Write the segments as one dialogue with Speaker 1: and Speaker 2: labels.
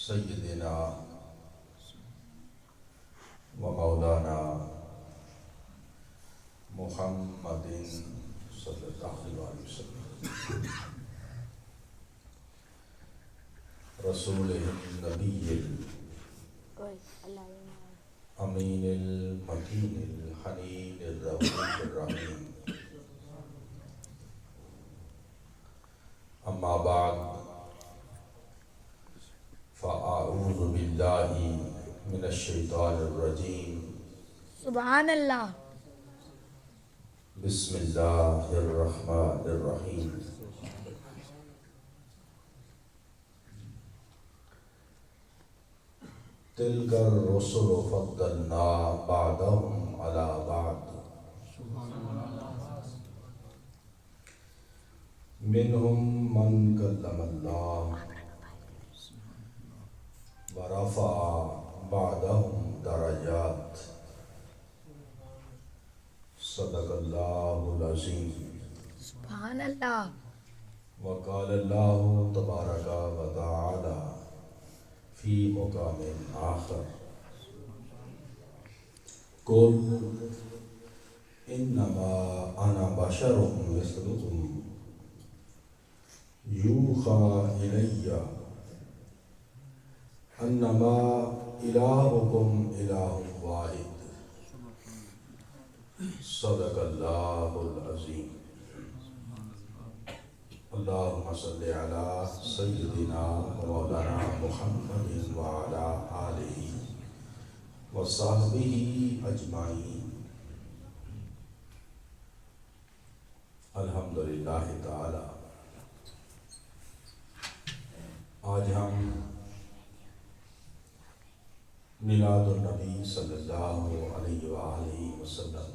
Speaker 1: سیدنا و مولانا محمد صلی اللہ علیہ وسلم رسول النبی الامین المکین الحنین الرؤوف الرحیم، اما بعد فاعوذ باللہ من الشیطان الرجیم،
Speaker 2: سبحان اللہ۔
Speaker 1: بسم اللہ الرحمن الرحیم۔ تلک الرسل فضلنا بعضهم علی بعض منہم من کلم اللہ ورفع بعضهم درجات، صدق اللہ العظیم۔
Speaker 2: سبحان اللہ۔
Speaker 1: وقال اللہ تبارک و تعالی فی مقام آخر، قل انما انا بشر مثلکم یوحی الی انما الہکم الہ واحد، صدق اللہ العظیم۔ اللہم صلی علی سیدنا مولانا محمد وعلی آلہ وصحبہ اجمعین۔ الحمدللہ تعالی آج ہم میلاد النبی صلی اللہ علیہ وآلہ وسلم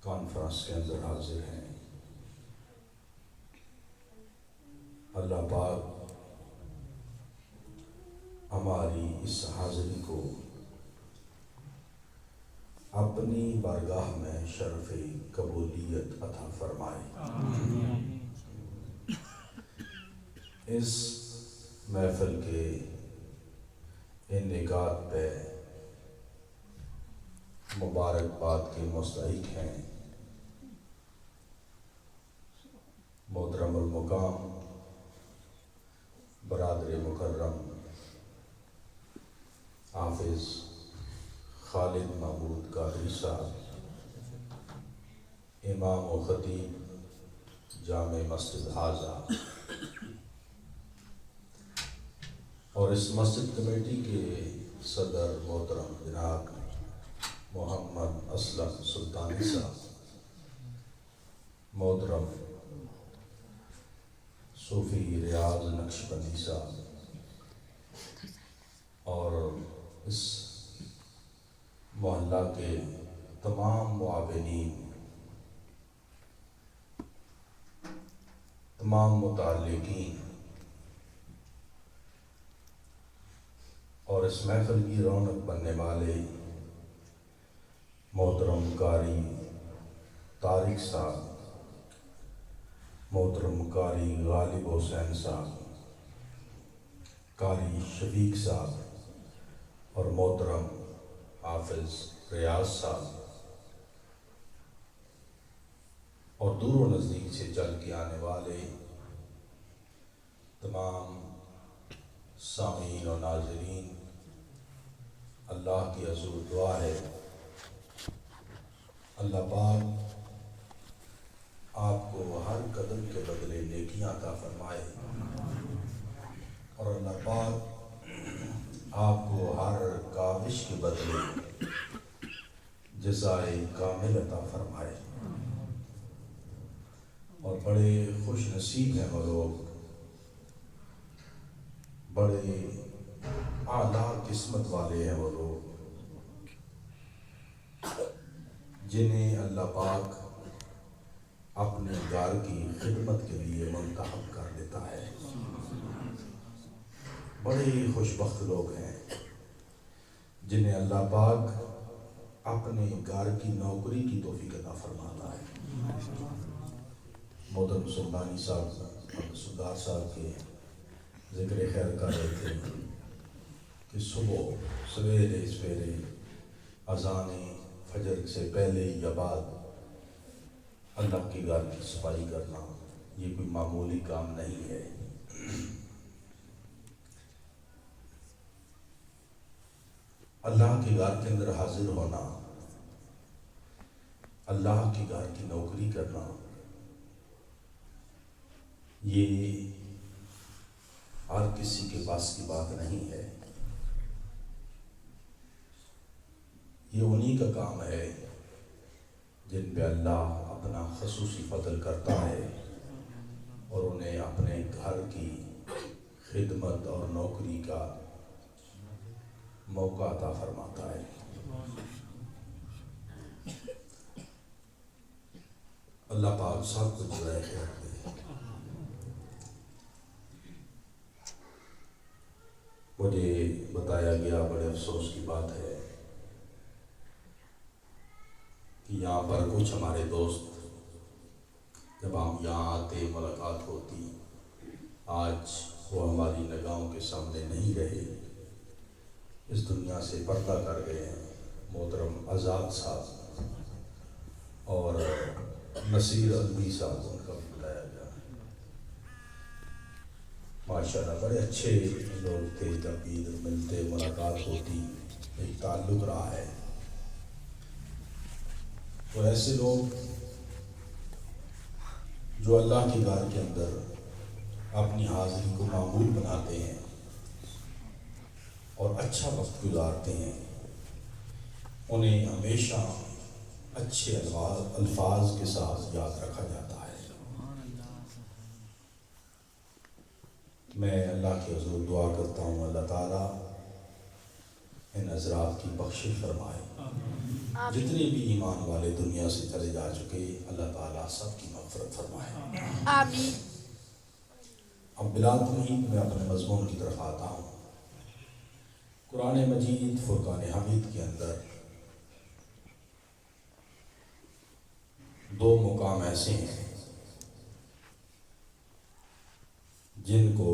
Speaker 1: کانفرنس کے اندر حاضر ہیں۔ اللہ پاک ہماری اس حاضری کو اپنی بارگاہ میں شرف قبولیت عطا فرمائے۔ اس محفل کے انعقاد پہ مبارکباد کے مستحق ہیں محترم المقام برادر مکرم حافظ خالد محمود قادری صاحب، امام و خطیب جامع مسجد حاضہ، اور اس مسجد کمیٹی کے صدر محترم جناب محمد اسلم سلطانی صاحب، محترم صوفی ریاض نقشبندی صاحب، اور اس محلہ کے تمام معاونین، تمام متعلقین، اور اس محفل کی رونق بننے والے محترم قاری طارق صاحب، محترم قاری غالب حسین صاحب، قاری شفیق صاحب، اور محترم حافظ ریاض صاحب، اور دور و نزدیک سے چل کے آنے والے تمام سامعین و ناظرین، اللہ کی حضور دعا ہے اللہ پاک آپ کو ہر قدم کے بدلے نیکیاں عطا فرمائے، اور اللہ پاک آپ کو ہر کاوش کے بدلے جزائے کامل عطا فرمائے۔ اور بڑے خوش نصیب ہیں وہ لوگ، بڑے اعلیٰ قسمت والے ہیں وہ لوگ جنہیں اللہ پاک اپنے گھر کی خدمت کے لیے منتخب کر دیتا ہے۔ بڑے خوش بخت لوگ ہیں جنہیں اللہ پاک اپنے گھر کی نوکری کی توفیق عطا فرماتا ہے۔ محترم سلطانی صاحب، سردار صاحب کے ذکر خیر کر رہے تھے کہ سویرے اذان فجر سے پہلے یا بعد اللہ کے گھر کی صفائی کرنا یہ کوئی معمولی کام نہیں ہے۔ اللہ کے گھر کے اندر حاضر ہونا، اللہ کے گھر کی نوکری کرنا، یہ ہر کسی کے پاس کی بات نہیں ہے۔ یہ انہی کا کام ہے جن پہ اللہ اپنا خصوصی فضل کرتا ہے اور انہیں اپنے گھر کی خدمت اور نوکری کا موقع عطا فرماتا ہے۔ اللہ پاک سب کو جزائے خیر دے۔ مجھے بتایا گیا، بڑے افسوس کی بات ہے کہ یہاں پر کچھ ہمارے دوست جب ہم یہاں آتے ملاقات ہوتی، آج وہ ہماری نگاہوں کے سامنے نہیں رہے، اس دنیا سے پردہ کر گئے ہیں۔ محترم آزاد صاحب اور نصیر علوی صاحب ان کا بتایا گیا، ماشاءاللہ بڑے اچھے لوگ تھے، جب بھی ملتے ملاقات ہوتی ایک تعلق رہا ہے۔ تو ایسے لوگ جو اللہ کے گھر کے اندر اپنی حاضری کو معمول بناتے ہیں اور اچھا وقت گزارتے ہیں، انہیں ہمیشہ اچھے الفاظ کے ساتھ یاد رکھا جاتا ہے۔ میں اللہ کے حضور دعا کرتا ہوں اللہ تعالیٰ ان حضرات کی بخشش فرمائے۔ جتنے بھی ایمان والے دنیا سے چلے جا چکے، اللہ تعالیٰ سب کی مغفرت فرمائے۔
Speaker 2: آمین۔
Speaker 1: اب بلا تمہید میں اپنے مضمون کی طرف آتا ہوں۔ قرآن مجید فرقان حمید کے اندر دو مقام ایسے ہیں جن کو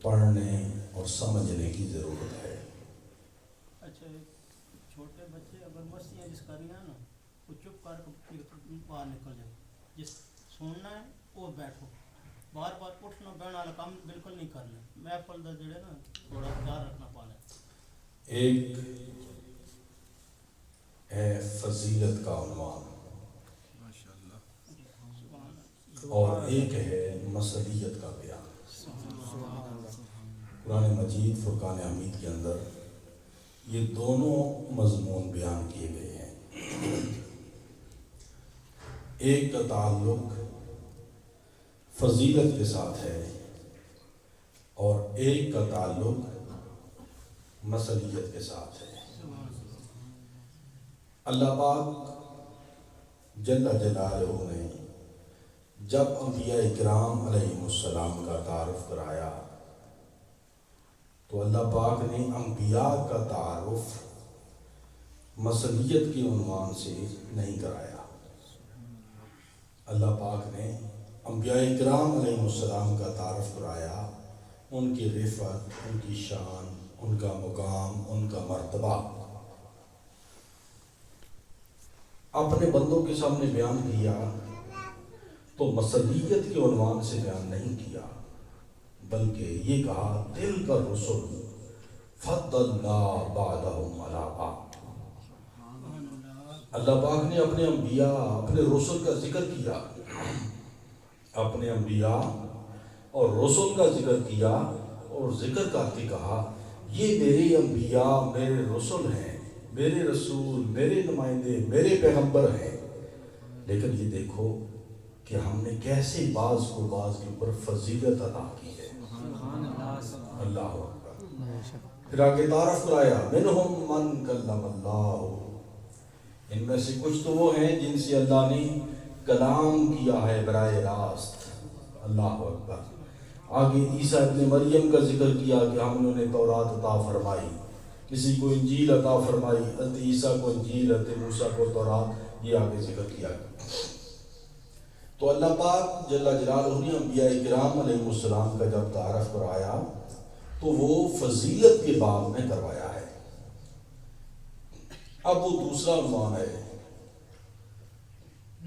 Speaker 1: پڑھنے اور سمجھنے کی ضرورت ہے۔
Speaker 3: اچھا، چھوٹے بچے اگر مسیاں جس کا رہی ہیں نا، وہ چپ کر کے باہر نکل جائے، جس سننا ہے وہ بیٹھو، بار بار اٹھنا بیٹھنا والا کام بالکل نہیں کرنا، محفل دا جڑے نا تھوڑا خیال رکھنا پانا۔
Speaker 1: ایک ہے فضیلت کا عنوان اور ایک ہے مسئلیت کا بیان۔ قرآن مجید فرقان حمید کے اندر یہ دونوں مضمون بیان کیے گئے ہیں۔ ایک کا تعلق فضیلت کے ساتھ ہے اور ایک کا تعلق مسئلیت کے ساتھ ہے۔ اللہ پاک جل جلالہ نے جب انبیاء اکرام علیہ السلام کا تعارف کرایا تو اللہ پاک نے انبیاء کا تعارف مسئلیت کے عنوان سے نہیں کرایا۔ اللہ پاک نے انبیاء اکرام علیہ السلام کا تعارف کرایا ان کی رفعت، ان کی شان، ان کا مقام، ان کا مرتبہ اپنے بندوں کے سامنے بیان کیا تو مسئلیت کے عنوان سے بیان نہیں کیا، بلکہ یہ کہا تلک الرسل فضلنا بعضهم علی بعض۔ اللہ پاک نے اپنے انبیاء، اپنے رسل کا ذکر کیا، اپنے انبیاء اور رسل کا ذکر کیا اور ذکر کرتے کہا یہ میرے انبیاء، میرے رسل ہیں، میرے رسول، میرے نمائندے، میرے پیغمبر ہیں، لیکن یہ دیکھو کہ ہم نے کیسے بعض کو بعض کے اوپر فضیلت عطا کی ہے۔ اللہ اکبر۔ پھر آگے تعارف کرایا منہم من کلم اللہ، ان میں سے کچھ تو وہ ہیں جن سے اللہ نے کلام کیا ہے براہ راست۔ اللہ اکبر۔ آگے عیسیٰ ابن مریم کا ذکر کیا کہ ہم نے انہیں تورات عطا فرمائی، کسی کو انجیل عطا فرمائی، حضرت عیسیٰ کو انجیل، حضرت موسیٰ کو تورات، یہ آگے ذکر کیا۔ تو اللہ پاک جل جلالہ نے انبیاء کرام علیہ السلام کا جب تعارف کرایا تو وہ فضیلت کے باب میں کروایا ہے. اب وہ دوسرا عنوان ہے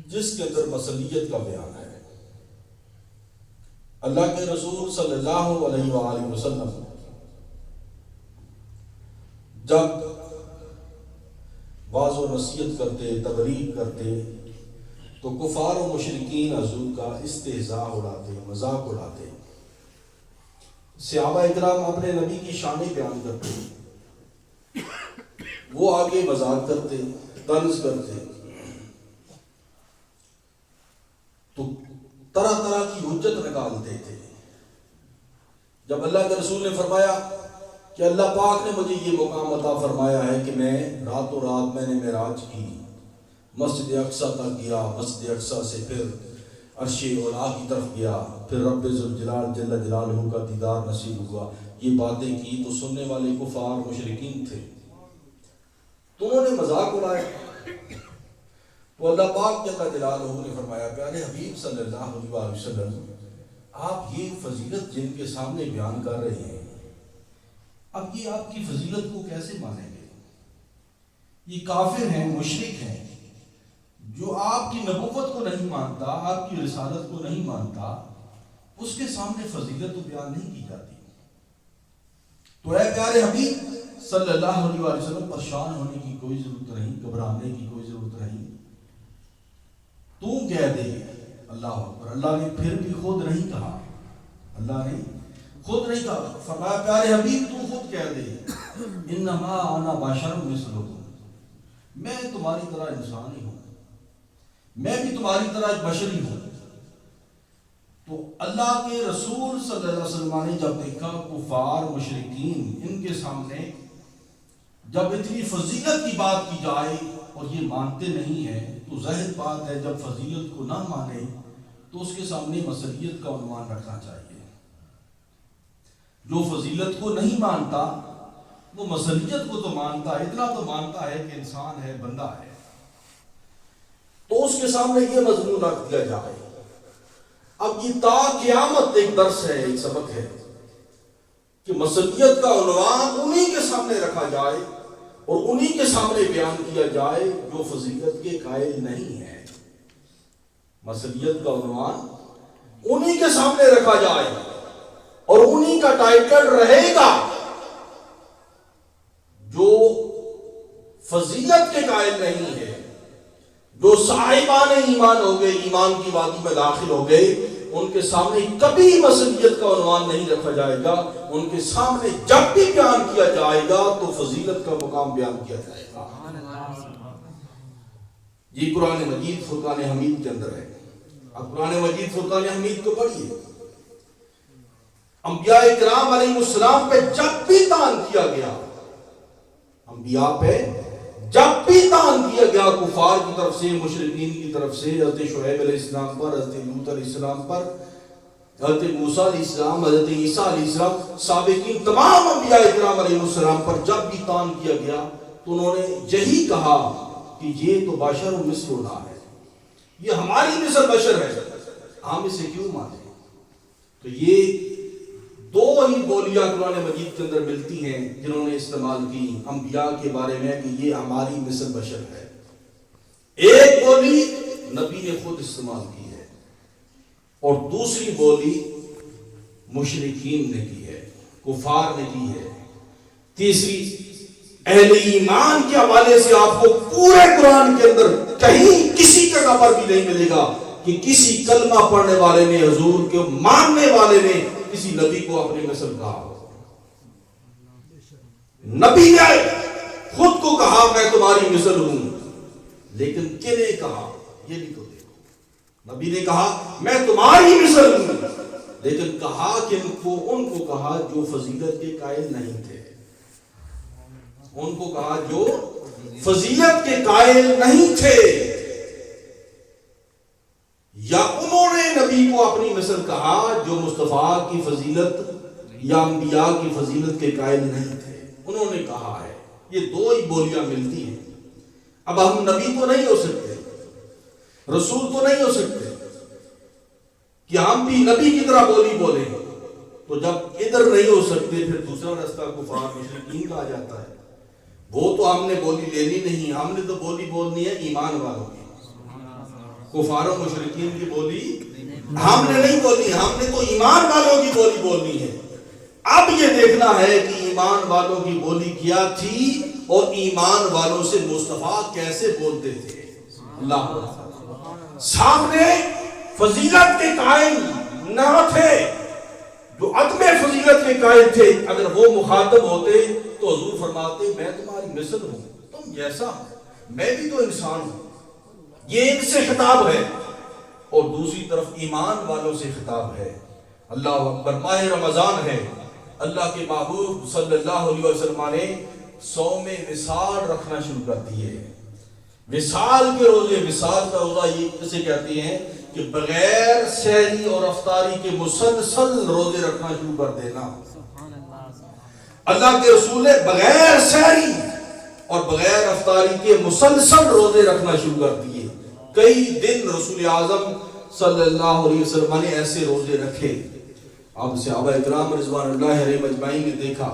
Speaker 1: جس کے اندر مسلیت کا بیان ہے. اللہ کے رسول صلی اللہ علیہ وآلہ وسلم جب واعظ و نصیحت کرتے، تبلیغ کرتے، تو کفار و مشرکین حضور کا استہزاء اڑاتے، مذاق اڑاتے. صحابہ اکرام اپنے نبی کی شان بیان کرتے، وہ آگے مذاق کرتے، طنز کرتے. تو طرح طرح کی حجت نکالتے تھے. جب اللہ کے رسول نے فرمایا کہ اللہ پاک نے مجھے یہ مقام عطا فرمایا ہے کہ میں راتوں رات میں نے معراج کی، مسجد اقصیٰ تک گیا، مسجد اقصیٰ سے پھر عرش اولا کی طرف گیا، پھر رب ذوالجلال جل جلالہ کا دیدار نصیب ہوا، یہ باتیں کی تو سننے والے کفار مشرکین تھے، تو انہوں نے مذاق اڑایا. تو اللہ پاک جل جلالہ نے فرمایا پیارے حبیب صلی اللہ علیہ وسلم آپ یہ فضیلت جن کے سامنے بیان کر رہے ہیں، اب یہ آپ کی فضیلت کو کیسے مانیں گے؟ یہ کافر ہیں، مشرک ہیں، جو آپ کی نبوت کو نہیں مانتا، آپ کی رسالت کو نہیں مانتا، اس کے سامنے فضیلت تو بیان نہیں کی جاتی. تو اے پیارے حبیب صلی اللہ علیہ وسلم پریشان ہونے کی کوئی ضرورت نہیں، گھبرانے کی کوئی ضرورت نہیں. تو کہہ دے اللہ اکبر. اللہ نے پھر بھی خود نہیں کہا، اللہ نے خود نہیں کہا، فرمایا پیارے حبیب تو خود کہہ دے انما انا بشر مثلکم، میں تمہاری طرح انسان ہی ہوں، میں بھی تمہاری طرح ایک بشری ہوں. تو اللہ کے رسول صلی اللہ علیہ وسلم نے جب دیکھا کفار مشرکین ان کے سامنے جب اتنی فضیلت کی بات کی جائے اور یہ مانتے نہیں ہیں، تو ظاہر بات ہے جب فضیلت کو نہ مانے تو اس کے سامنے مسلیت کا عنوان رکھنا چاہیے. جو فضیلت کو نہیں مانتا وہ مسلیت کو تو مانتا ہے، اتنا تو مانتا ہے کہ انسان ہے، بندہ ہے، تو اس کے سامنے یہ مضمون رکھ دیا جائے. اب یہ تا قیامت ایک درس ہے، ایک سبق ہے کہ مسلیت کا عنوان انہی کے سامنے رکھا جائے اور انہی کے سامنے بیان کیا جائے جو فضیلت کے قائل نہیں ہے. مسلیت کا عنوان انہی کے سامنے رکھا جائے اور انہی کا ٹائٹل رہے گا جو فضیلت کے قائل نہیں ہے، جو صاحبان ایمان ہو گئے، ایمان کی وادی میں داخل ہو گئے، ان کے سامنے کبھی مسلیت کا عنوان نہیں رکھا جائے گا. ان کے سامنے جب بھی بیان کیا جائے گا تو فضیلت کا مقام بیان کیا جائے گا. یہ قرآن مجید فرقان حمید کے اندر ہے. اب قرآن مجید فرقان حمید کو پڑھیے. انبیاء کرام علیہ السلام پہ جب بھی طعن کیا گیا، انبیاء پہ جب بھی طعن کیا گیا کفار کی طرف سے، مشرکین کی طرف سے، حضرت شعیب علیہ السلام پر، حضرت لوط علیہ السلام پر، حضرت موسیٰ علیہ السلام، حضرت عیسیٰ علیہ السلام، سابقین تمام انبیاء کرام علیہ السلام پر جب بھی طعن کیا گیا تو انہوں نے یہی کہا کہ یہ تو بشر مثلنا ہے، یہ ہماری مثل بشر ہے، ہم اسے کیوں مانیں؟ تو یہ دو ہی بولیاں قرآن مجید کے اندر ملتی ہیں جنہوں نے استعمال کی انبیاء کے بارے میں کہ یہ ہماری مثل بشر ہے. ایک بولی نبی نے خود استعمال کی ہے اور دوسری بولی مشرکین نے کی ہے، کفار نے کی ہے. تیسری اہل ایمان کے حوالے سے آپ کو پورے قرآن کے اندر کہیں کسی جگہ پر بھی نہیں ملے گا کہ کسی کلمہ پڑھنے والے نے، حضور کے ماننے والے نے کسی نبی کو اپنی مثل کہا ہو. نبی نے خود کو کہا میں تمہاری مثل ہوں، لیکن کنہیں کہا یہ بھی تو دیکھو. نبی نے کہا میں تمہاری مثل ہوں، لیکن کہا کہ ان کو کہا جو فضیلت کے قائل نہیں تھے، ان کو کہا جو فضیلت کے قائل نہیں تھے، یا انہوں نے نبی کو اپنی مثل کہا جو مصطفیٰ کی فضیلت یا انبیاء کی فضیلت کے قائل نہیں تھے. انہوں نے کہا ہے. یہ دو ہی بولیاں ملتی ہیں. اب ہم نبی تو نہیں ہو سکتے، رسول تو نہیں ہو سکتے، کہ ہم بھی نبی کی طرح بولی بولیں. تو جب ادھر نہیں ہو سکتے پھر دوسرا راستہ کفار مشرکین کا آ جاتا ہے. وہ تو ہم نے بولی لینی نہیں, ہم نے تو بولی بولنی ہے ایمان والوں کی. کفار و مشرکین کی بولی ہم نے نہیں بولنی, ہم نے تو ایمان والوں کی بولی بولنی ہے. اب یہ دیکھنا ہے کہ ایمان والوں کی بولی کیا تھی اور ایمان والوں سے مصطفیٰ کیسے بولتے تھے. اللہ سامنے فضیلت کے قائل نہ تھے, جو عدم فضیلت کے قائل تھے. اگر وہ مخاطب ہوتے تو حضور فرماتے میں تمہاری مثل ہوں, تم جیسا ہو, میں بھی تو انسان ہوں. یہ ان سے خطاب ہے. اور دوسری طرف ایمان والوں سے خطاب ہے. اللہ اکبر. ماہ رمضان ہے, اللہ کے محبوب صلی اللہ علیہ وسلم نے صوم وصال رکھنا شروع کر دیے. وصال کے روزے, وصال کا روزہ یہ کسے کہتے ہیں کہ بغیر سحری اور افطاری کے مسلسل روزے رکھنا شروع کر دینا. اللہ کے رسول نے بغیر سحری اور بغیر افطاری کے مسلسل روزے رکھنا شروع کر دیے. کئی دن رسول اعظم صلی اللہ علیہ وسلم نے ایسے روزے رکھے. اب صحابہ اکرام رضوان اللہ علیہم اجمعین نے دیکھا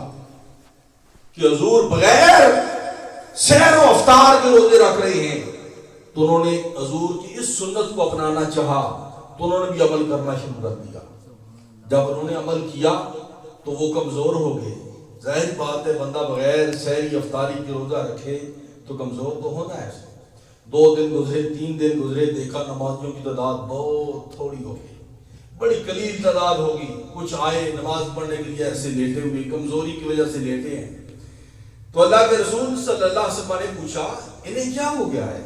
Speaker 1: کہ حضور بغیر سحر و افطار کے روزے رکھ رہے ہیں, تو انہوں نے حضور کی اس سنت کو اپنانا چاہا, تو انہوں نے بھی عمل کرنا شروع کر دیا. جب انہوں نے عمل کیا تو وہ کمزور ہو گئے. ظاہر بات ہے بندہ بغیر سحری افطاری کے روزہ رکھے تو کمزور تو ہونا ہے. 2 دن گزرے, 3 دن گزرے, دیکھا نمازیوں کی تعداد بہت تھوڑی ہو گئی, بڑی قلیل تعداد ہوگی. کچھ آئے نماز پڑھنے کے لیے ایسے لیٹے ہوئے, کمزوری کی وجہ سے لیٹے ہیں. تو اللہ کے رسول صلی اللہ علیہ وسلم نے پوچھا انہیں کیا ہو گیا ہے,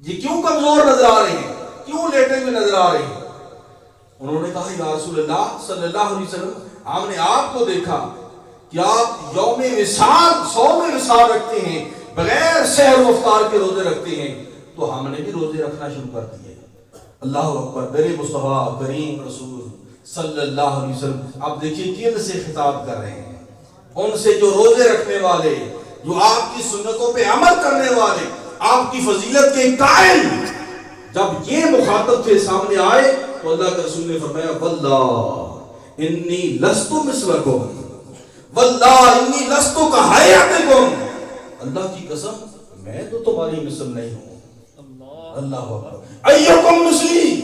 Speaker 1: یہ کیوں کمزور نظر آ رہے ہیں, کیوں لیٹے ہوئے نظر آ رہے ہیں. انہوں نے کہا یا رسول اللہ صلی اللہ علیہ وسلم, ہم نے آپ کو دیکھا کہ آپ یوم وصال, صوم وصال رکھتے ہیں, بغیر سحر و افطار کے روزے رکھتے ہیں, تو ہم نے بھی روزے رکھنا شروع کر دیے. اللہ اکبر. میرے مصطفیٰ کریم رسول صلی اللہ علیہ وسلم آپ دیکھیے کن سے خطاب کر رہے ہیں. ان سے جو روزے رکھنے والے, جو آپ کی سنتوں پہ عمل کرنے والے, آپ کی فضیلت کے قائل. جب یہ مخاطب تھے سامنے آئے تو اللہ کے رسول نے فرمایا واللہ انی لست مثلکم, واللہ انی لست کہیئتکم, اللہ کی قسم میں تو تمہاری مثل نہیں ہوں. اللہ اکبر. ایکم مثلی,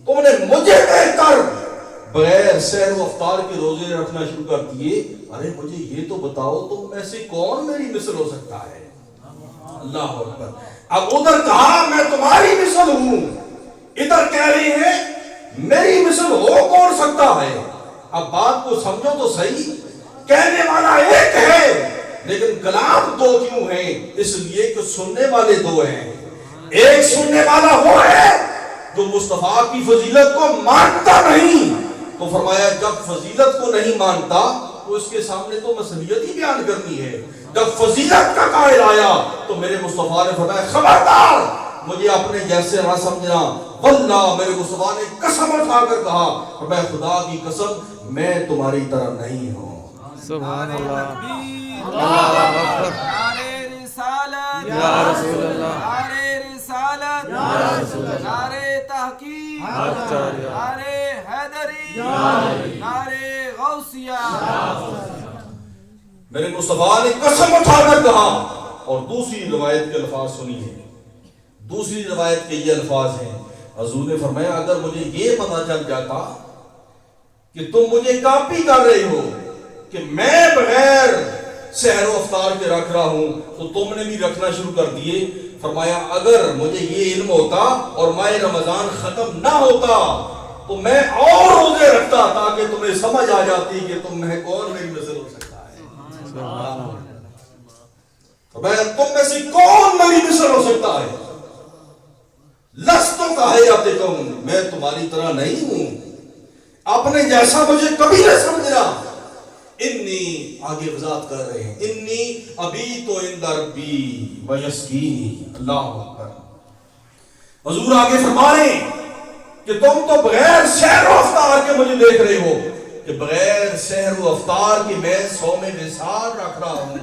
Speaker 1: تم نے مجھے دیکھ کر بغیر سحر و افطار کے روزے رکھنا شروع کر دیے. ارے مجھے یہ تو بتاؤ تم میں سے کون میری مثل ہو سکتا ہے. اللہ اکبر. اب ادھر کہا میں تمہاری مثل ہوں, ادھر کہہ رہے ہیں میری مثل ہو کون سکتا ہے. اب بات کو سمجھو تو صحیح, کہنے والا ایک ہے لیکن کلام 2 کیوں ہیں, اس لیے کہ سننے والے 2 ہیں. ایک سننے والا وہ ہے جو مصطفیٰ کی فضیلت کو مانتا نہیں, تو فرمایا جب فضیلت کو نہیں مانتا تو اس کے سامنے تو مسئلیت ہی بیان کرنی ہے. جب فضیلت کا قائل آیا تو میرے مصطفیٰ نے فرمایا خبردار مجھے اپنے جیسے نہ سمجھنا. واللہ, میرے مصطفیٰ نے قسم اٹھا کر کہا, فرمایا خدا کی قسم میں تمہاری طرح نہیں ہوں.
Speaker 4: سبحان اللہ.
Speaker 5: نعرے رسالت
Speaker 4: یا رسول اللہ,
Speaker 5: نعرے رسالت
Speaker 4: یا رسول اللہ,
Speaker 5: نعرے تحقیق
Speaker 4: آچاریہ,
Speaker 5: نعرے حیدری نعرے غوثیہ.
Speaker 1: میرے مصطفیٰ نے قسم اٹھا کر کہا. اور دوسری روایت کے الفاظ سنیے, دوسری روایت کے یہ الفاظ ہیں. حضور نے فرمایا اگر مجھے یہ پتہ چل جاتا کہ تم مجھے کاپی کر رہے ہو کہ میں بغیر سحر و افطار کے رکھ رہا ہوں تو تم نے بھی رکھنا شروع کر دیے. فرمایا اگر مجھے یہ علم ہوتا اور ماہ رمضان ختم نہ ہوتا تو میں اور روزے رکھتا تاکہ تمہیں سمجھ آ جاتی کہ تم میں کون میری مثل ہو سکتا ہے. فرمایا تم میں سے کون میری مثل ہو سکتا ہے. لست کہیئتکم, میں تمہاری طرح نہیں ہوں, اپنے جیسا مجھے کبھی نہ سمجھنا. انی, آگے وضاحت کر رہے ہیں, انی ابیت عند ربی ویسقینی. اللہ اکبر. حضور آگے فرما رہے ہیں کہ تم تو بغیر سحر و افطار کے مجھے دیکھ رہے ہو کہ بغیر سحر و افطار کے میں صوم وصال رکھ رہا ہوں,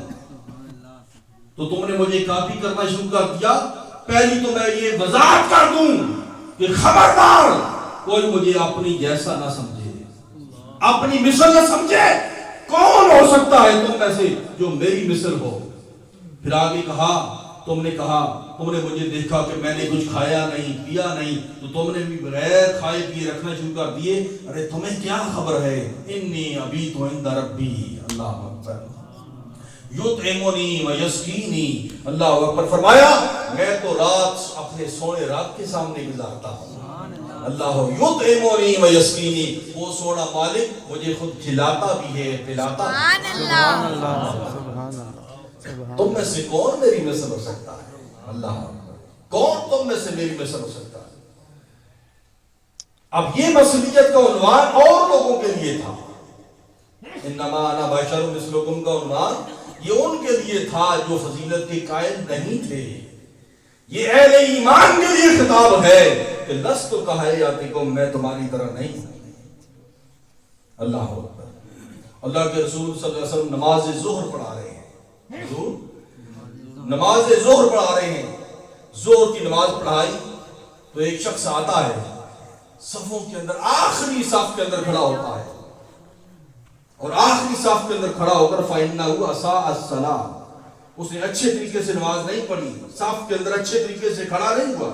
Speaker 1: تو تم نے مجھے کاپی کرنا شروع کر دیا. پہلی تو میں یہ وضاحت کر دوں کہ خبردار کوئی مجھے اپنی جیسا نہ سمجھے، اپنی مثل نہ سمجھے۔ کون ہو سکتا ہے تم میں سے جو میری مثل ہو؟ پھر آگے کہا تم نے مجھے دیکھا کہ میں نے کچھ کھایا نہیں پیا نہیں، تو تم نے بھی بغیر کھائے پیے رکھنا شروع کر دیے۔ ارے تمہیں کیا خبر ہے؟ انی ابیت عند ربی، اللہ اکبر، یطعمنی ویسقینی، اللہ اکبر، فرمایا میں تو رات اپنے سونے رات کے سامنے گزارتا ہوں۔ اللہ یطعمنی ویسقینی، وہ سونا مالک مجھے خود کھلاتا بھی ہے پلاتا بھی ہے۔
Speaker 2: سبحان اللہ
Speaker 4: سبحان اللہ۔
Speaker 1: تم میں سے کون میری مثل ہو سکتا ہے؟ اللہ کون تم میں سے میری مثل ہو سکتا ہے؟ اب یہ مثلیت کا عنوان اور لوگوں کے لیے تھا، انما انا بشر مثلکم کا عنوان یہ ان کے لیے تھا جو فضیلت کے قائل نہیں تھے۔ یہ اہل ایمان کے لیے خطاب ہے کہ لست کہیاتکم، میں تمہاری طرح نہیں ہوں۔ اللہ اکبر۔ اللہ کے رسول صلی اللہ علیہ وسلم نماز ظہر پڑھا رہے ہیں، حضور نماز ظہر پڑھا رہے ہیں، ظہر کی نماز پڑھائی تو ایک شخص آتا ہے، صفوں کے اندر آخری صف کے اندر کھڑا ہوتا ہے، اور آخری صف کے اندر کھڑا ہو کر فَإِنَّهُ أَسَاءَ الصَّلَاةَ، اس نے اچھے طریقے سے نماز نہیں پڑھی، صف کے اندر اچھے طریقے سے کھڑا نہیں ہوا۔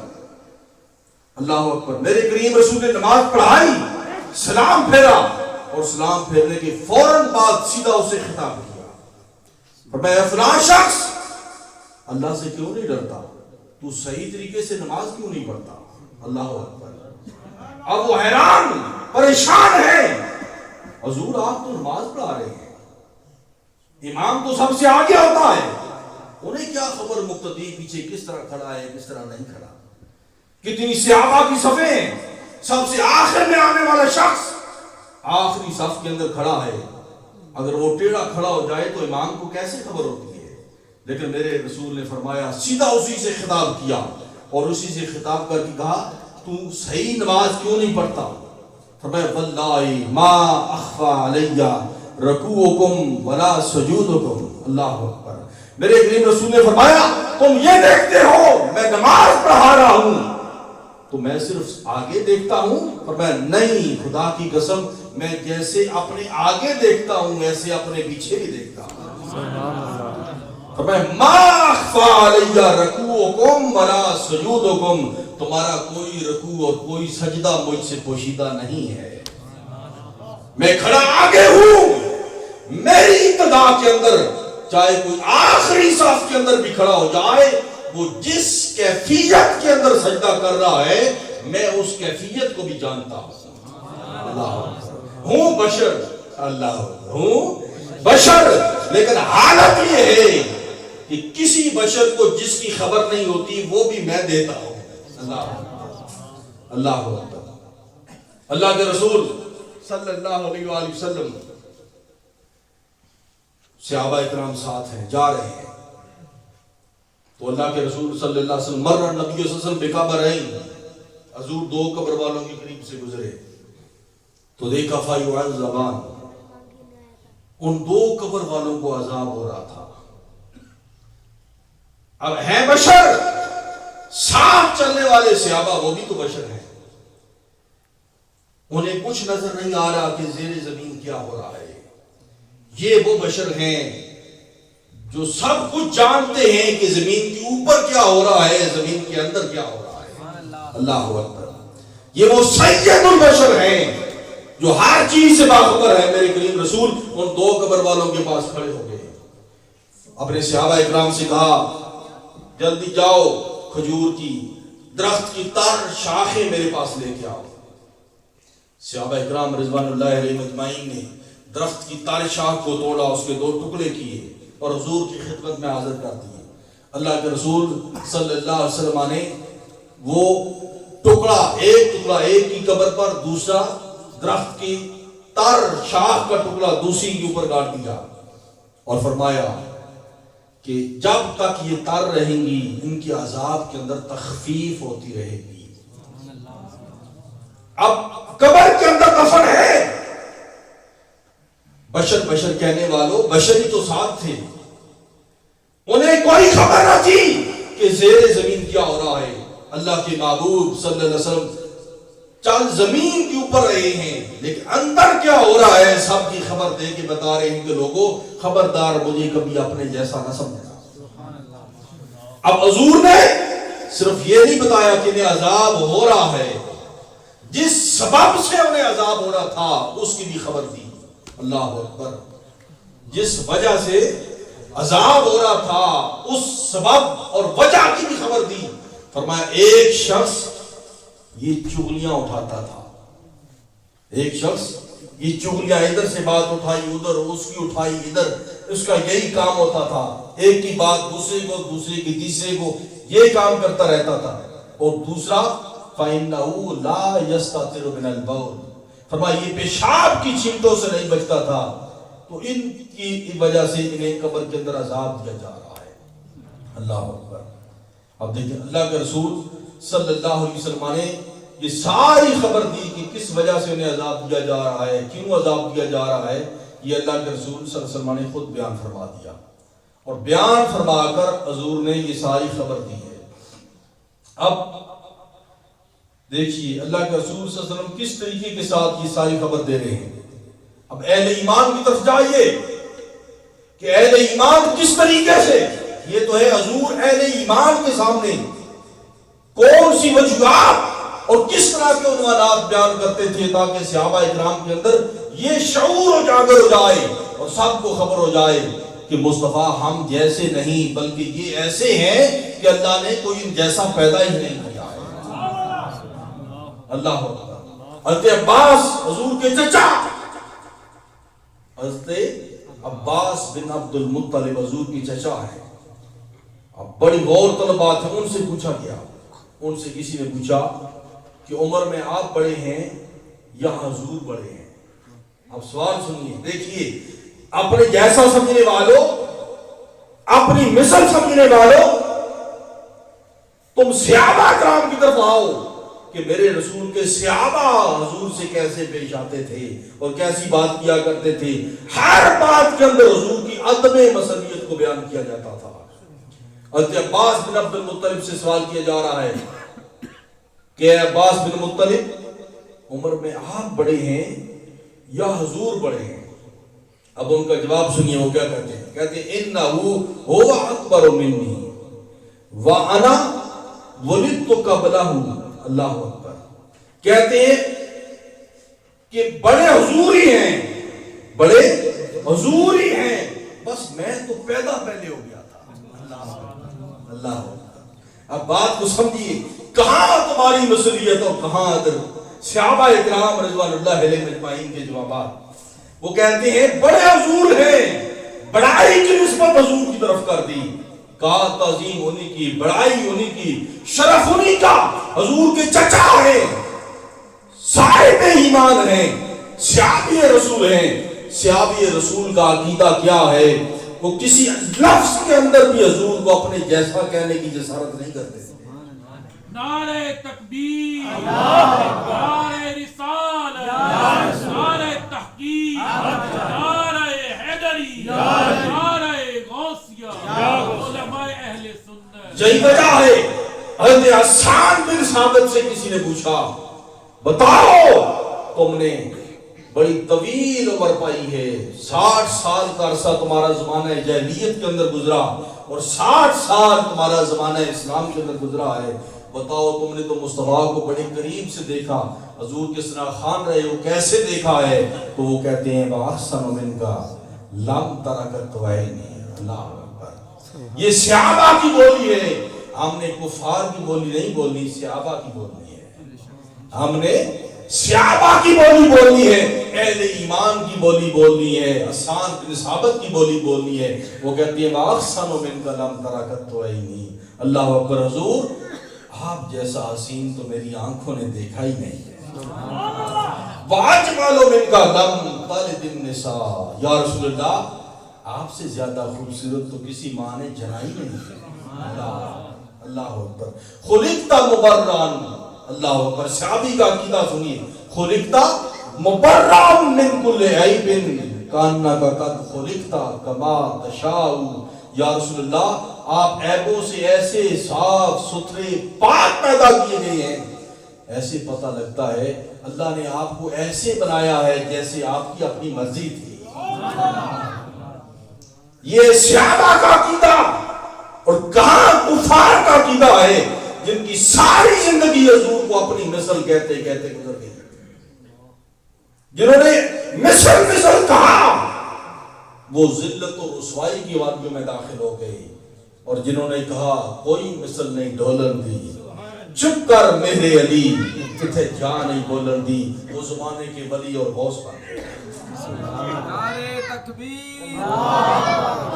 Speaker 1: اللہ اکبر۔ میرے کریم رسول نے نماز پڑھائی، سلام پھیرا، اور سلام پھیرنے کے فوراً بعد سیدھا اسے خطاب کیا، فرمایا فلاں شخص اللہ سے کیوں نہیں ڈرتا؟ تو صحیح طریقے سے نماز کیوں نہیں پڑھتا؟ اللہ اکبر۔ اب وہ حیران پریشان ہے، حضور آپ تو نماز پڑھا رہے ہیں، امام تو سب سے آگے ہوتا ہے، انہیں کیا خبر مقتدی پیچھے کس طرح کھڑا ہے کس طرح نہیں کھڑا؟ کتنی صحابہ کی صفیں ہیں، سب سے آخر میں آنے والا شخص آخری صف کے اندر کھڑا ہے، اگر وہ ٹیڑھا کھڑا ہو جائے تو امام کو کیسے خبر ہوتی ہے؟ لیکن میرے رسول نے فرمایا سیدھا اسی سے خطاب کیا، اور اسی سے خطاب کر کے کہا تو صحیح نماز کیوں نہیں پڑھتا؟ فرمایا واللہ ما اخفى علی رکوعکم ولا سجودکم، اللہ اکبر۔ میرے کریم رسول نے فرمایا تم یہ دیکھتے ہو میں نماز پڑھا رہا ہوں تو میں صرف آگے دیکھتا ہوں؟ فرمایا نہیں، خدا کی قسم میں جیسے اپنے آگے دیکھتا ہوں ویسے اپنے پیچھے بھی دیکھتا ہوں۔ فرمایا ما اخفى علی رکوعکم ولا سجودکم، تمہارا کوئی رکوع اور کوئی سجدہ مجھ سے پوشیدہ نہیں ہے، میں کھڑا آگے ہوں، میری ابتدا کے اندر چاہے کوئی آخری صف کے اندر بھی کھڑا ہو جائے، وہ جس کیفیت کے اندر سجدہ کر رہا ہے میں اس کیفیت کو بھی جانتا ہوں۔ اللہ ہوں بشر، اللہ ہوں بشر، لیکن حالت یہ ہے کہ کسی بشر کو جس کی خبر نہیں ہوتی وہ بھی میں دیتا ہوں۔ اللہ اللہ کے رسول صلی اللہ علیہ وآلہ وسلم صحابہ اکرام ساتھ ہیں، جا رہے ہیں، تو اللہ کے رسول صلی اللہ علیہ وسلم مر نبی صلی اللہ علیہ وسلم بقبرین، حضور دو قبر والوں کے قریب سے گزرے تو دیکھا فیعذبان، ان دو قبر والوں کو عذاب ہو رہا تھا۔ اب ہیں بشر، ساتھ چلنے والے صحابہ وہ بھی تو بشر ہیں، انہیں کچھ نظر نہیں آ رہا کہ زیر زمین کیا ہو رہا ہے۔ یہ وہ بشر ہیں جو سب کچھ جانتے ہیں کہ زمین کے اوپر کیا ہو رہا ہے، زمین کے اندر کیا ہو رہا ہے۔ اللہ اکبر۔ یہ وہ سید البشر ہیں جو ہر چیز سے باخبر ہے۔ میرے کریم رسول ان دو قبر والوں کے پاس کھڑے ہو گئے، اپنے صحابہ اکرام سے کہا جلدی جاؤ کھجور کی درخت کی تر شاخیں میرے پاس لے کے آؤ۔ صحابہ اکرام رضوان اللہ علیہ مجمعین نے درخت کی تر شاخ کو توڑا، اس کے دو ٹکڑے کیے اور حضور کی خدمت میں حاضر کر دیے۔ اللہ کے رسول صلی اللہ علیہ وسلم نے وہ ٹکڑا ایک کی قبر پر، دوسرا درخت کی تر شاخ کا ٹکڑا دوسری کے اوپر گاڑ دیا اور فرمایا کہ جب تک یہ تر رہیں گی ان کی عذاب کے اندر تخفیف ہوتی رہے گی۔ اب قبر کے اندر دفن ہے، بشر کہنے والوں بشری تو ساتھ تھے، انہیں کوئی خبر نہ تھی کہ زیر زمین کیا ہو رہا ہے۔ اللہ کے محبوب صلی اللہ علیہ وسلم چند زمین کے اوپر رہے ہیں لیکن اندر کیا ہو رہا ہے سب کی خبر دے کے بتا رہے ہیں کہ لوگوں خبردار مجھے کبھی اپنے جیسا نہ سمجھنا. اب حضور نے صرف یہ نہیں بتایا کہ انہیں عذاب ہو رہا ہے، جس سبب سے انہیں عذاب ہو رہا تھا اس کی بھی خبر دی. اللہ اکبر. جس وجہ سے عذاب ہو رہا تھا اس سبب اور وجہ کی بھی خبر دی. فرمایا ایک شخص یہ چغلیاں اٹھاتا تھا، ایک شخص یہ چغلیاں ادھر سے بات اٹھائی ادھر، اس کی اٹھائی ادھر، اس کا یہی کام ہوتا تھا. ایک کی بات دوسرے کو، دوسرے کی تیسرے کو، یہ کام کرتا رہتا تھا. اور دوسرا فَإِنَّهُ لَا يَسْتَتِرُ مِنَ الْبَوْلِ، فرمایا یہ پیشاب کی چھینٹوں سے نہیں بچتا تھا. تو ان کی وجہ سے انہیں قبر کے اندر عذاب دیا جا رہا ہے. اللہ اکبر. اب دیکھیں اللہ کے رسول صلی اللہ علیہ وسلم نے یہ ساری خبر دی کہ کس وجہ سے انہیں عذاب دیا جا رہا ہے، کیوں عذاب دیا جا رہا ہے. یہ اللہ کے رسول صلی اللہ علیہ وسلم نے خود بیان فرما دیا، اور بیان فرما کر حضور نے یہ ساری خبر دی ہے. اب دیکھیے اللہ کے رسول صلی اللہ علیہ وسلم کس طریقے کے ساتھ یہ ساری خبر دے رہے ہیں. اب اہل ایمان کی طرف جائیے کہ اہل ایمان کس طریقے سے، یہ تو ہے حضور اہل ایمان کے سامنے کون سی وجوہات اور کس طرح کے عنوانات بیان کرتے تھے تاکہ صحابہ اکرام کے اندر یہ شعور اجاگر ہو جائے اور سب کو خبر ہو جائے کہ مصطفیٰ ہم جیسے نہیں بلکہ یہ ایسے ہیں کہ اللہ نے کوئی ان جیسا پیدا ہی نہیں کیا ہے. اللہ اکبر. حضرت عباس حضور کے چچا، حضرت عباس بن عبد المطلب حضور کی چچا ہے. اب بڑی غور طلب بات ہے. ان سے پوچھا گیا، ان سے کسی نے پوچھا کہ عمر میں آپ بڑے ہیں یا حضور بڑے ہیں. اب سوال سنیے، دیکھیے اپنے جیسا سمجھنے والوں، اپنی مثل سمجھنے والوں، تم صحابہ کرام کی طرف آؤ کہ میرے رسول کے صحابہ حضور سے کیسے پیش آتے تھے اور کیسی بات کیا کرتے تھے. ہر بات کے اندر حضور کی عدم مسئولیت کو بیان کیا جاتا تھا. حضرت عباس بن عبد المطلب سے سوال کیا جا رہا ہے کہ عباس بن مطلب عمر میں آپ بڑے ہیں یا حضور بڑے ہیں. اب ان کا جواب سنیے وہ کیا کہتے ہیں. کہتے ہیں اِنَّهُ هُوَ أَكْبَرُ مِنِّي وَأَنَا وَلِدْتُ قَبْلَهُ. اللہ اکبر. کہتے ہیں کہ بڑے حضور ہی ہیں، بڑے حضور ہی ہیں، بس میں تو پیدا پہلے ہو گیا تھا. اللہ اکبر. اب بات کو سمجھیے، کہاں تمہاری مسئولیت اور کہاں ادھر صحابہ اکرام رضوان اللہ علیہ مجمعین کے جوابات. وہ کہتے ہیں بڑے حضور ہیں، بڑائی کی نسبت حضور کی طرف کر دی. کہا تعظیم ہونے کی، بڑائی ہونے کی، شرف ہونے کا حضور کے چچا ہیں، صاحب ایمان ہیں، صحابی رسول ہیں. صحابی رسول کا عقیدہ کیا ہے؟ وہ کسی لفظ کے اندر بھی حضور کو اپنے جیسا کہنے کی جسارت نہیں کرتے.
Speaker 6: نعرہ تکبیر، نعرہ رسالت، نعرہ تحقیق، نعرہ حیدری، نعرہ غوثیہ، علماء اہل سنت.
Speaker 1: یہی وجہ ہے حضرت حسان بن ثابت سے کسی نے پوچھا بتاؤ تم نے بڑی طویل عمر پائی ہے، 60 سال کا عرصہ تمہارا زمانہ جاہلیت کے اندر گزرا اور 60 سال تمہارا زمانہ اسلام کے اندر گزرا ہے، بتاؤ تم نے تو مصطفیٰ کو بڑے قریب سے دیکھا، حضور کس طرح خان رہے ہو، کیسے دیکھا ہے؟ تو وہ کہتے ہیں وَأَحْسَنُ مِنْكَ لَمْ تَرَكَتْ وَعَيْنِي. اللہ اکبر. یہ صحابہ کی بولی ہے، ہم نے کفار کی بولی نہیں بولنی، صحابہ کی بولنی ہے. ہم نے صحابہ کی بولی بولنی ہے، اہل ایمان کی بولی بولنی ہے، حسان بن ثابت کی بولی بولنی ہے. وہ کہتی ہے وَأَحْسَنُ مِنْكَ لَمْ تَرَكَتْ وَعَيْنِي. اللہ اکبر. حضور آپ جیسا حسین تو میری آنکھوں نے دیکھا ہی نہیں ہے. وَأَجْمَلُ مِنْكَ لَمْ تَلِدِ النِّسَاء. یا رسول اللہ آپ سے زیادہ خوبصورت تو کسی ماں نے جنائی نہیں. اللہ اکبر. خلقت مبرران. اللہ اکبر. صحابی کا عقیدہ سنیے، خلقت مبرران من کل عیب کانک قد خلقت کما تشاء. یا رسول اللہ آپ عیبوں سے ایسے صاف ستھرے پاک پیدا کیے گئے ہیں ایسے پتہ لگتا ہے اللہ نے آپ کو ایسے بنایا ہے جیسے آپ کی اپنی مرضی تھی. یہ صحابہ کا عقیدہ اور کہاں کفار کا عقیدہ ہے جن کی ساری زندگی حضور کو اپنی مثل کہتے کہتے گزر گئی, جنہوں نے مثل کہا وہ ذلت و رسوائی کی وادیوں میں داخل ہو گئے, اور جنہوں نے کہا کوئی مثل نہیں ڈھولن دی, چپ کر میرے علی کتھے جا نہیں بولن دی, وہ زمانے کے ولی اور غوث بن گئے.
Speaker 5: نعرے تکبیر,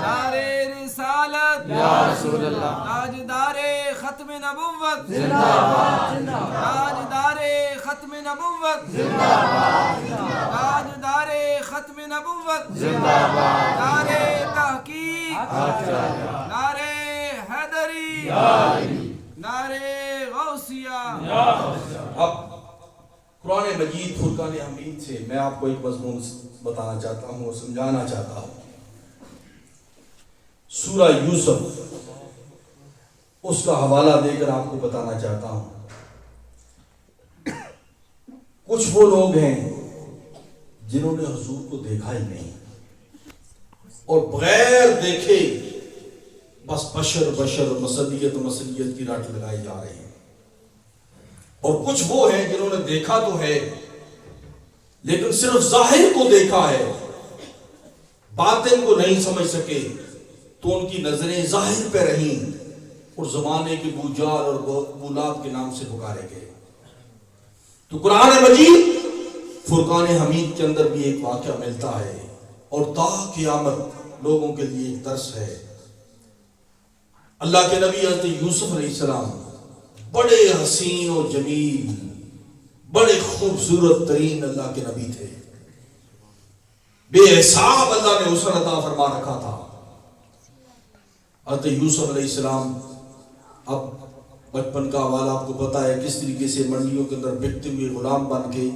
Speaker 5: نعرے رسالت,
Speaker 4: یا رسول اللہ
Speaker 5: تاجدار ختم نبوت, تاجدار ختم نبوت, تاجدار ختم نبوت, نعرے تحقیق, نعرے حیدری, نعرے غوثیہ.
Speaker 1: اب قرآن مجید فرقان حمید سے میں آپ کو ایک مضمون بتانا چاہتا ہوں اور سمجھانا چاہتا ہوں. سورہ یوسف, اس کا حوالہ دے کر آپ کو بتانا چاہتا ہوں. کچھ وہ لوگ ہیں جنہوں نے حضور کو دیکھا ہی نہیں اور بغیر دیکھے بس بشر مسلیت کی رٹ لگائی جا رہی ہے, اور کچھ وہ ہیں جنہوں نے دیکھا تو ہے لیکن صرف ظاہر کو دیکھا ہے, باطن کو نہیں سمجھ سکے, تو ان کی نظریں ظاہر پہ رہیں اور زمانے کے بوجال اور بولاد کے نام سے پکارے گئے. تو قرآن مجید فرقان حمید کے اندر بھی ایک واقعہ ملتا ہے اور تا قیامت لوگوں کے لیے ایک درس ہے. اللہ کے نبی حضرت یوسف علیہ السلام بڑے حسین و جمیل, بڑے خوبصورت ترین اللہ کے نبی تھے. بے حساب اللہ نے حسن عطا فرما رکھا تھا. حضرت یوسف علیہ السلام اب بچپن کا حوالہ آپ کو پتا ہے کس طریقے سے منڈیوں کے اندر بکتے ہوئے غلام بن کے